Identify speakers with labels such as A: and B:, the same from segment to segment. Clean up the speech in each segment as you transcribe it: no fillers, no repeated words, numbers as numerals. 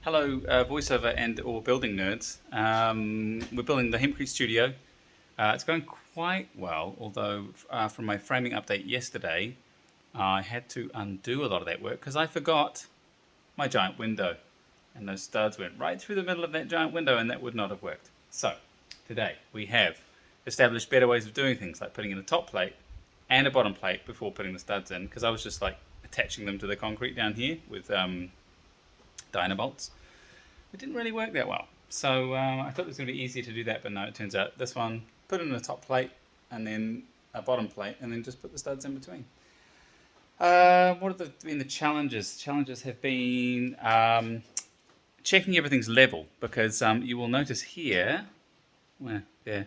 A: Hello, voiceover and or building nerds. We're building the Hempcrete studio. It's going quite well, although from my framing update yesterday, I had to undo a lot of that work because I forgot my giant window. And those studs went right through the middle of that giant window, and that would not have worked. So, today we have established better ways of doing things, like putting in a top plate and a bottom plate before putting the studs in, because I was just like attaching them to the concrete down here with Dynabolts. It didn't really work that well. So I thought it was going to be easier to do that, but no, it turns out this one, put in a top plate and then a bottom plate and then just put the studs in between. What have been the challenges? Challenges have been checking everything's level, because you will notice here, well, yeah,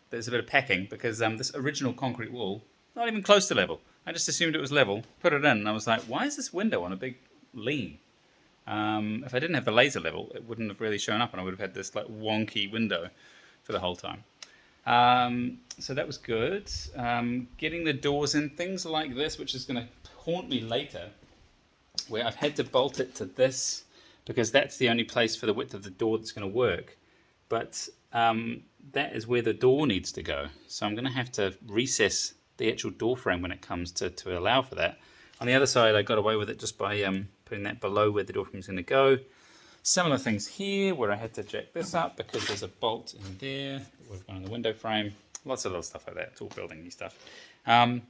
A: there's a bit of packing because this original concrete wall, not even close to level. I just assumed it was level, put it in, and I was like, why is this window on a big lean? If I didn't have the laser level, it wouldn't have really shown up, and I would have had this like wonky window for the whole time. So that was good. Getting the doors in, things like this, which is going to haunt me later, where I've had to bolt it to this because that's the only place for the width of the door that's going to work. But that is where the door needs to go. So I'm going to have to recess the actual door frame when it comes to allow for that. On the other side, I got away with it just by putting that below where the door frame is going to go. Similar things here, where I had to jack this up because there's a bolt in there that would have gone in the window frame. Lots of little stuff like that. It's all building-y stuff. In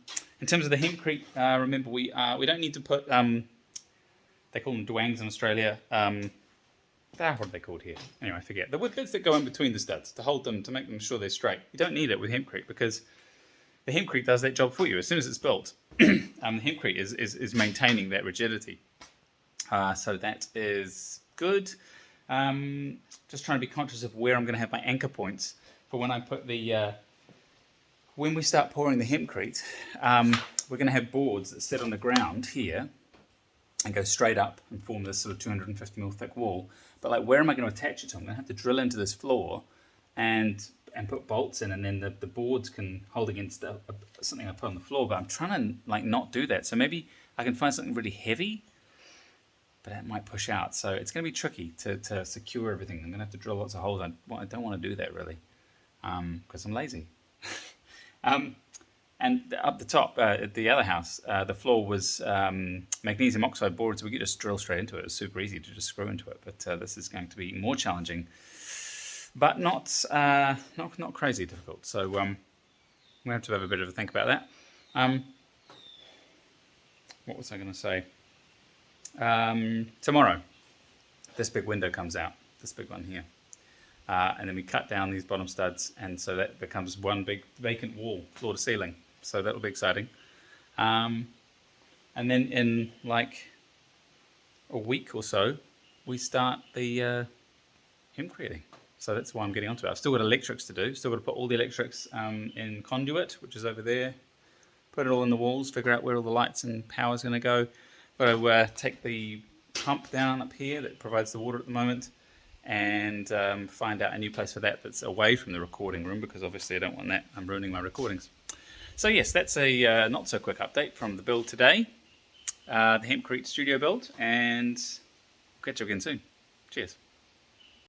A: terms of the Hempcrete, remember we don't need to put, they call them dwangs in Australia. What are they called here? Anyway, I forget. The bits that go in between the studs to hold them, to make them sure they're straight. You don't need it with Hempcrete because the Hempcrete does that job for you as soon as it's built. The Hempcrete is maintaining that rigidity. So that is good. Just trying to be conscious of where I'm going to have my anchor points for when I put the when we start pouring the Hempcrete. We're going to have boards that sit on the ground here and go straight up and form this sort of 250mm thick wall. But like, where am I going to attach it to? I'm going to have to drill into this floor and put bolts in, and then the boards can hold against something I put on the floor. But I'm trying to like not do that. So maybe I can find something really heavy, but that might push out. So it's going to be tricky to secure everything. I'm going to have to drill lots of holes. I don't want to do that really, because I'm lazy. And up the top at the other house, the floor was magnesium oxide boards. We could just drill straight into it. It was super easy to just screw into it. But this is going to be more challenging, but not crazy difficult. So we have to have a bit of a think about that. What was I going to say? Tomorrow, this big window comes out, this big one here, and then we cut down these bottom studs, and so that becomes one big vacant wall, floor to ceiling. So that'll be exciting. And then in like a week or so, we start the Hempcreting. So that's why I'm getting onto it. I've still got electrics to do. Still got to put all the electrics in conduit, which is over there. Put it all in the walls. Figure out where all the lights and power is going to go. Got to take the pump down up here that provides the water at the moment, and find out a new place for that that's away from the recording room, because obviously I don't want that. I'm ruining my recordings. So yes, that's a not so quick update from the build today, the Hempcrete studio build, and catch you again soon. Cheers.